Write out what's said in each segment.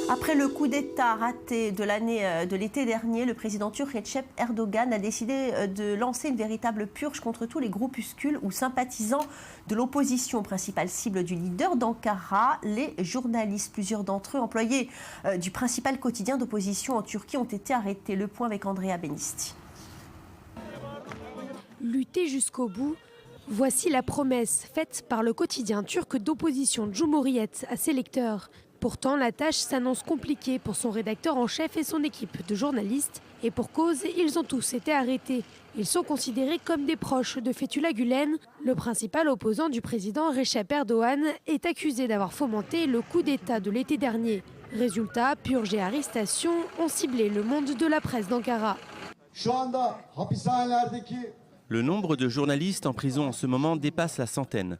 Après le coup d'État raté de l'été dernier, le président turc Recep Erdogan a décidé de lancer une véritable purge contre tous les groupuscules ou sympathisants de l'opposition. Principale cible du leader d'Ankara, les journalistes. Plusieurs d'entre eux, employés du principal quotidien d'opposition en Turquie, ont été arrêtés. Le point avec Andrea Benisti. Lutter jusqu'au bout, voici la promesse faite par le quotidien turc d'opposition Cumhuriyet à ses lecteurs. Pourtant, la tâche s'annonce compliquée pour son rédacteur en chef et son équipe de journalistes. Et pour cause, ils ont tous été arrêtés. Ils sont considérés comme des proches de Fethullah Gülen. Le principal opposant du président Recep Erdogan est accusé d'avoir fomenté le coup d'État de l'été dernier. Résultat, purges et arrestations ont ciblé le monde de la presse d'Ankara. Le nombre de journalistes en prison en ce moment dépasse la centaine.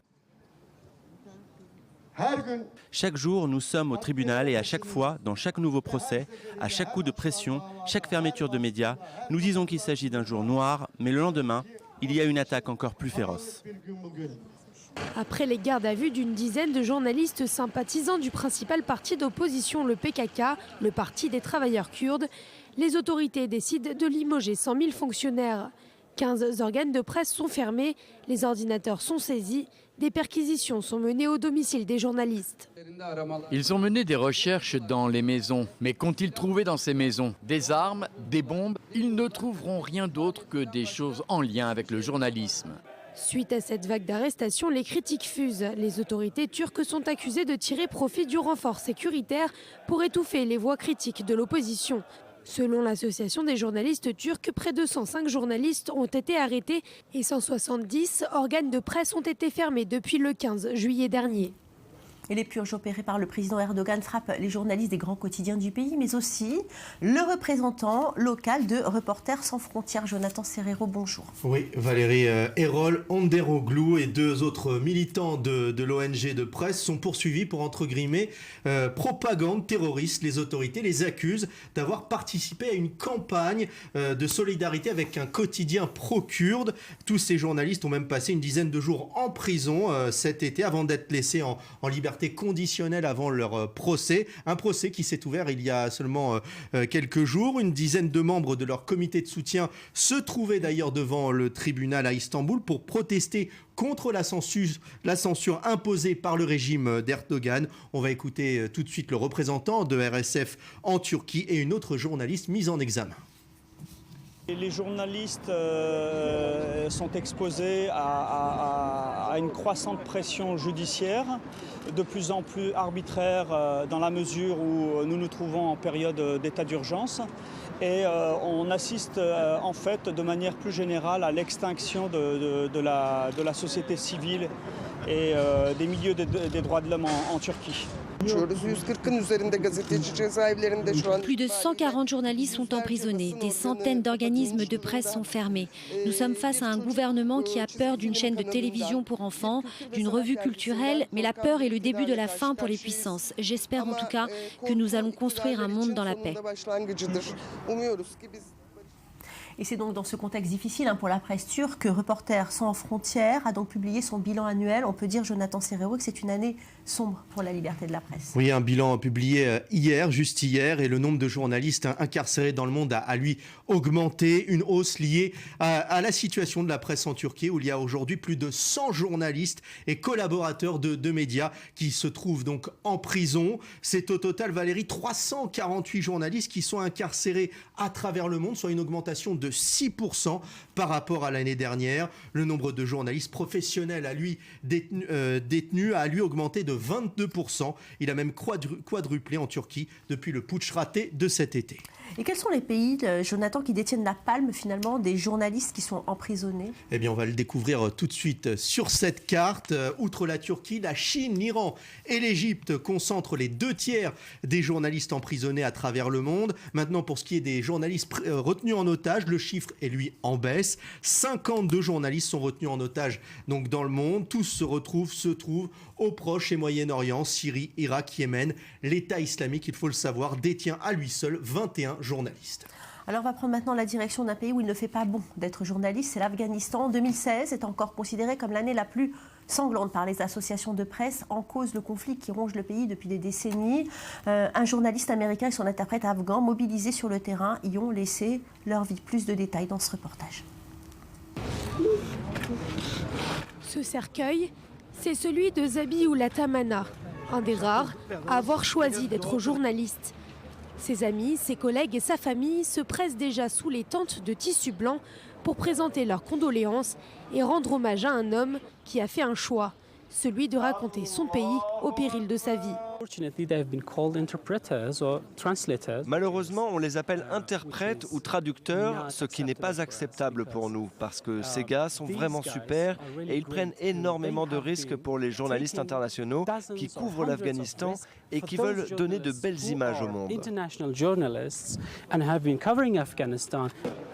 Chaque jour, nous sommes au tribunal et à chaque fois, dans chaque nouveau procès, à chaque coup de pression, chaque fermeture de médias, nous disons qu'il s'agit d'un jour noir, mais le lendemain, il y a une attaque encore plus féroce. Après les gardes à vue d'une dizaine de journalistes sympathisants du principal parti d'opposition, le PKK, le Parti des travailleurs kurdes, les autorités décident de limoger 100 000 fonctionnaires. 15 organes de presse sont fermés, les ordinateurs sont saisis, des perquisitions sont menées au domicile des journalistes. Ils ont mené des recherches dans les maisons, mais qu'ont-ils trouvé dans ces maisons? Des armes, des bombes? Ils ne trouveront rien d'autre que des choses en lien avec le journalisme. Suite à cette vague d'arrestations, les critiques fusent. Les autorités turques sont accusées de tirer profit du renfort sécuritaire pour étouffer les voix critiques de l'opposition. Selon l'association des journalistes turcs, près de 105 journalistes ont été arrêtés et 170 organes de presse ont été fermés depuis le 15 juillet dernier. Et les purges opérées par le président Erdogan frappent les journalistes des grands quotidiens du pays, mais aussi le représentant local de Reporters sans frontières, Jonathan Serrero. Bonjour. Oui, Valérie Erol Anderoğlu et deux autres militants de l'ONG de presse sont poursuivis pour, entre guillemets, propagande terroriste. Les autorités les accusent d'avoir participé à une campagne de solidarité avec un quotidien pro-kurde. Tous ces journalistes ont même passé une dizaine de jours en prison cet été avant d'être laissés en liberté conditionnelle avant leur procès. Un procès qui s'est ouvert il y a seulement quelques jours. Une dizaine de membres de leur comité de soutien se trouvaient d'ailleurs devant le tribunal à Istanbul pour protester contre la censure imposée par le régime d'Erdogan. On va écouter tout de suite le représentant de RSF en Turquie et une autre journaliste mise en examen. Les journalistes sont exposés à une croissante pression judiciaire, de plus en plus arbitraire dans la mesure où nous nous trouvons en période d'état d'urgence. Et on assiste en fait de manière plus générale à l'extinction de la société civile et des milieux des droits de l'homme en Turquie. Plus de 140 journalistes sont emprisonnés, des centaines d'organismes de presse sont fermés. Nous sommes face à un gouvernement qui a peur d'une chaîne de télévision pour enfants, d'une revue culturelle, mais la peur est le début de la fin pour les puissances. J'espère en tout cas que nous allons construire un monde dans la paix. Et c'est donc dans ce contexte difficile pour la presse turque que Reporters sans frontières a donc publié son bilan annuel. On peut dire, Jonathan Serrero, que c'est une année sombre pour la liberté de la presse. Oui, un bilan publié hier, juste hier, et le nombre de journalistes incarcérés dans le monde a lui augmenté. Une hausse liée à la situation de la presse en Turquie, où il y a aujourd'hui plus de 100 journalistes et collaborateurs de médias qui se trouvent donc en prison. C'est au total, Valérie, 348 journalistes qui sont incarcérés à travers le monde, soit une augmentation de 6% par rapport à l'année dernière. Le nombre de journalistes professionnels détenus a lui augmenté de 22%. Il a même quadruplé en Turquie depuis le putsch raté de cet été. Et quels sont les pays, Jonathan, qui détiennent la palme finalement des journalistes qui sont emprisonnés? Eh bien, on va le découvrir tout de suite sur cette carte. Outre la Turquie, la Chine, l'Iran et l'Égypte concentrent les 2/3 des journalistes emprisonnés à travers le monde. Maintenant, pour ce qui est des journalistes retenus en otage, le chiffre est lui en baisse. 52 journalistes sont retenus en otage donc dans le monde. Tous se trouvent au Proche et Moyen-Orient, Syrie, Irak, Yémen. L'État islamique, il faut le savoir, détient à lui seul 21 journalistes. Alors on va prendre maintenant la direction d'un pays où il ne fait pas bon d'être journaliste, c'est l'Afghanistan. En 2016 est encore considéré comme l'année la plus sanglante par les associations de presse, en cause le conflit qui ronge le pays depuis des décennies. Un journaliste américain et son interprète afghan mobilisés sur le terrain y ont laissé leur vie. Plus de détails dans ce reportage. Ce cercueil, c'est celui de Zabiullah Tamana, un des rares à avoir choisi d'être journaliste. Ses amis, ses collègues et sa famille se pressent déjà sous les tentes de tissu blanc pour présenter leurs condoléances et rendre hommage à un homme qui a fait un choix, celui de raconter son pays au péril de sa vie. Malheureusement, on les appelle interprètes ou traducteurs, ce qui n'est pas acceptable pour nous, parce que ces gars sont vraiment super et ils prennent énormément de risques pour les journalistes internationaux qui couvrent l'Afghanistan et qui veulent donner de belles images au monde.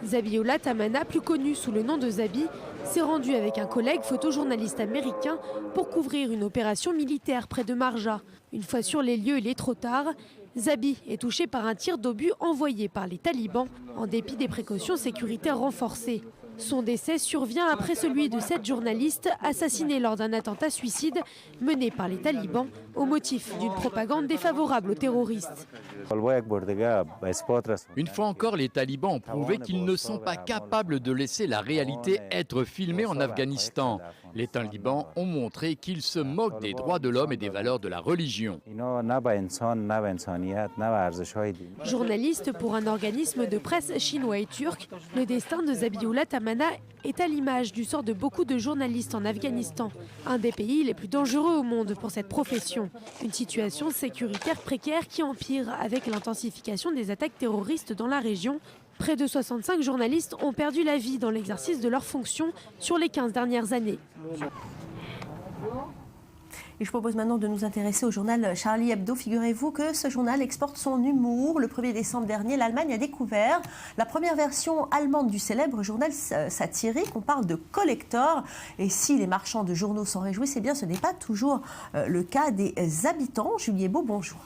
Zabiullah Tamana, plus connu sous le nom de Zabi, s'est rendu avec un collègue photojournaliste américain pour couvrir une opération militaire près de Marja. Une fois sur les lieux, il est trop tard. Zabi est touché par un tir d'obus envoyé par les talibans, en dépit des précautions sécuritaires renforcées. Son décès survient après celui de 7 journalistes assassinés lors d'un attentat suicide mené par les talibans au motif d'une propagande défavorable aux terroristes. Une fois encore, les talibans ont prouvé qu'ils ne sont pas capables de laisser la réalité être filmée en Afghanistan. Les talibans ont montré qu'ils se moquent des droits de l'homme et des valeurs de la religion. Journaliste pour un organisme de presse chinois et turc, le destin de Zabiullah Tamana est à l'image du sort de beaucoup de journalistes en Afghanistan, un des pays les plus dangereux au monde pour cette profession. Une situation sécuritaire précaire qui empire avec l'intensification des attaques terroristes dans la région. Près de 65 journalistes ont perdu la vie dans l'exercice de leurs fonctions sur les 15 dernières années. Et je propose maintenant de nous intéresser au journal Charlie Hebdo. Figurez-vous que ce journal exporte son humour. Le 1er décembre dernier, l'Allemagne a découvert la première version allemande du célèbre journal satirique. On parle de Collector. Et si les marchands de journaux s'en réjouissent, eh bien ce n'est pas toujours le cas des habitants. Julie Beau, bonjour.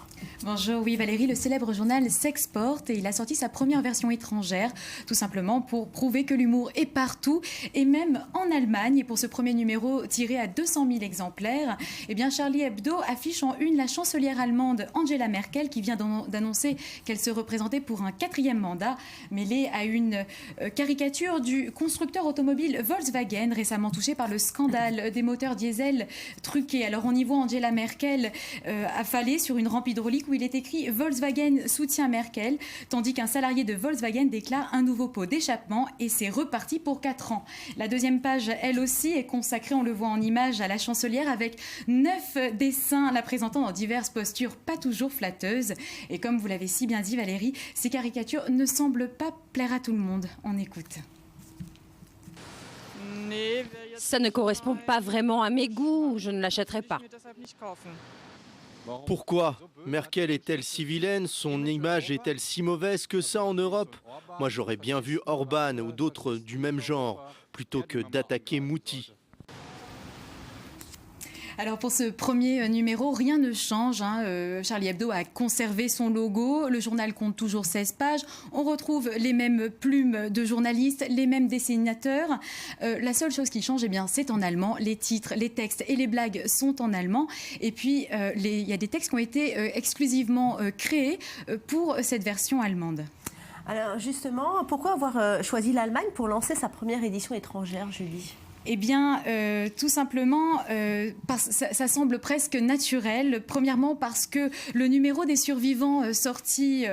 Bonjour, oui Valérie, le célèbre journal s'exporte et il a sorti sa première version étrangère, tout simplement pour prouver que l'humour est partout et même en Allemagne. Et pour ce premier numéro tiré à 200 000 exemplaires, eh bien Charlie Hebdo affiche en une la chancelière allemande Angela Merkel qui vient d'annoncer qu'elle se représentait pour un 4e mandat, mêlée à une caricature du constructeur automobile Volkswagen récemment touché par le scandale des moteurs diesel truqués. Alors on y voit Angela Merkel affalée sur une rampe hydraulique où il est écrit « Volkswagen soutient Merkel », tandis qu'un salarié de Volkswagen déclare un nouveau pot d'échappement et c'est reparti pour 4 ans. La deuxième page, elle aussi, est consacrée, on le voit en image, à la chancelière avec 9 dessins la présentant dans diverses postures pas toujours flatteuses. Et comme vous l'avez si bien dit Valérie, ces caricatures ne semblent pas plaire à tout le monde. On écoute. Ça ne correspond pas vraiment à mes goûts, je ne l'achèterai pas. Pourquoi ? Merkel est-elle si vilaine ? Son image est-elle si mauvaise que ça en Europe ? Moi j'aurais bien vu Orban ou d'autres du même genre, plutôt que d'attaquer Mouti. Alors pour ce premier numéro, rien ne change. Charlie Hebdo a conservé son logo. Le journal compte toujours 16 pages. On retrouve les mêmes plumes de journalistes, les mêmes dessinateurs. La seule chose qui change, eh bien, c'est en allemand. Les titres, les textes et les blagues sont en allemand. Et puis, il y a des textes qui ont été exclusivement créés pour cette version allemande. Alors justement, pourquoi avoir choisi l'Allemagne pour lancer sa première édition étrangère, Julie ? Eh bien, tout simplement, ça semble presque naturel. Premièrement, parce que le numéro des survivants sorti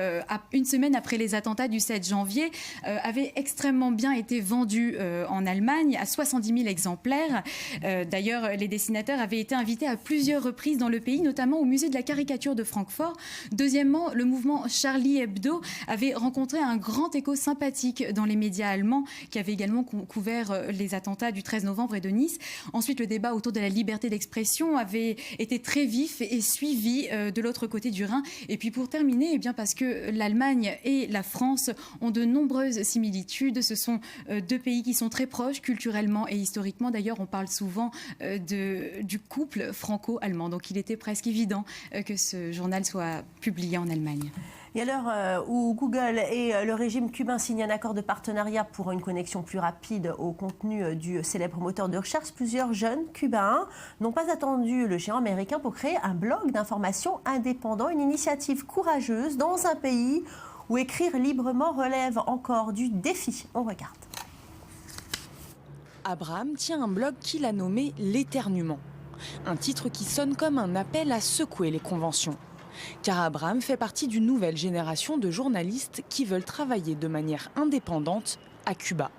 une semaine après les attentats du 7 janvier avait extrêmement bien été vendu en Allemagne à 70 000 exemplaires. D'ailleurs, les dessinateurs avaient été invités à plusieurs reprises dans le pays, notamment au musée de la caricature de Francfort. Deuxièmement, le mouvement Charlie Hebdo avait rencontré un grand écho sympathique dans les médias allemands qui avaient également couvert les attentats du 13 novembre et de Nice. Ensuite, le débat autour de la liberté d'expression avait été très vif et suivi de l'autre côté du Rhin. Et puis pour terminer, eh bien parce que l'Allemagne et la France ont de nombreuses similitudes. Ce sont deux pays qui sont très proches culturellement et historiquement. D'ailleurs, on parle souvent du couple franco-allemand. Donc il était presque évident que ce journal soit publié en Allemagne. Et à l'heure où Google et le régime cubain signent un accord de partenariat pour une connexion plus rapide au contenu du célèbre moteur de recherche, plusieurs jeunes cubains n'ont pas attendu le géant américain pour créer un blog d'information indépendant, une initiative courageuse dans un pays où écrire librement relève encore du défi. On regarde. Abraham tient un blog qu'il a nommé L'Éternuement. Un titre qui sonne comme un appel à secouer les conventions. Car Abraham fait partie d'une nouvelle génération de journalistes qui veulent travailler de manière indépendante à Cuba.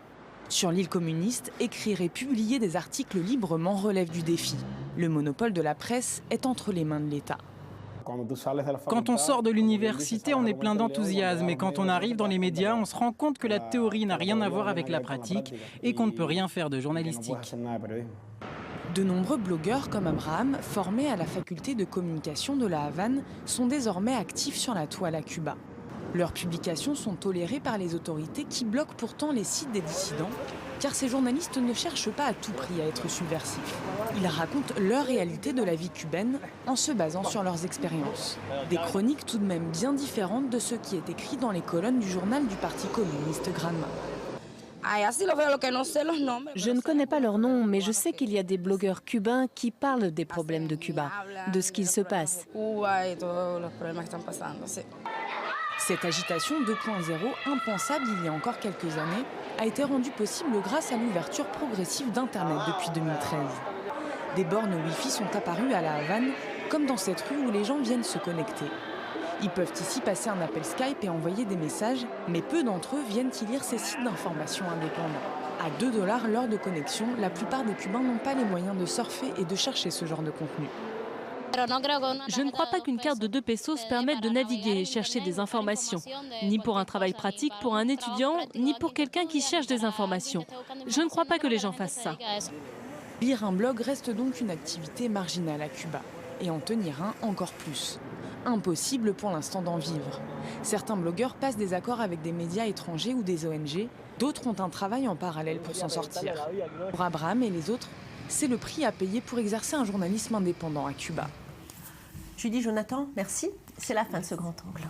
Sur l'île communiste, écrire et publier des articles librement relève du défi. Le monopole de la presse est entre les mains de l'État. Quand on sort de l'université, on est plein d'enthousiasme et quand on arrive dans les médias, on se rend compte que la théorie n'a rien à voir avec la pratique et qu'on ne peut rien faire de journalistique. De nombreux blogueurs comme Abraham, formés à la faculté de communication de la Havane, sont désormais actifs sur la toile à Cuba. Leurs publications sont tolérées par les autorités qui bloquent pourtant les sites des dissidents, car ces journalistes ne cherchent pas à tout prix à être subversifs. Ils racontent leur réalité de la vie cubaine en se basant sur leurs expériences. Des chroniques tout de même bien différentes de ce qui est écrit dans les colonnes du journal du Parti communiste Granma. Je ne connais pas leur nom, mais je sais qu'il y a des blogueurs cubains qui parlent des problèmes de Cuba, de ce qu'il se passe. Cette agitation 2.0, impensable il y a encore quelques années, a été rendue possible grâce à l'ouverture progressive d'Internet depuis 2013. Des bornes Wi-Fi sont apparues à la Havane, comme dans cette rue où les gens viennent se connecter. Ils peuvent ici passer un appel Skype et envoyer des messages, mais peu d'entre eux viennent y lire ces sites d'information indépendants. À 2 $ l'heure de connexion, la plupart des Cubains n'ont pas les moyens de surfer et de chercher ce genre de contenu. Je ne crois pas qu'une carte de 2 pesos permette de naviguer et chercher des informations, ni pour un travail pratique pour un étudiant, ni pour quelqu'un qui cherche des informations. Je ne crois pas que les gens fassent ça. Lire un blog reste donc une activité marginale à Cuba, et en tenir un encore plus. Impossible pour l'instant d'en vivre. Certains blogueurs passent des accords avec des médias étrangers ou des ONG, d'autres ont un travail en parallèle pour s'en sortir. Pour Abraham et les autres, c'est le prix à payer pour exercer un journalisme indépendant à Cuba. Julie, Jonathan, merci. C'est la fin de ce grand angle.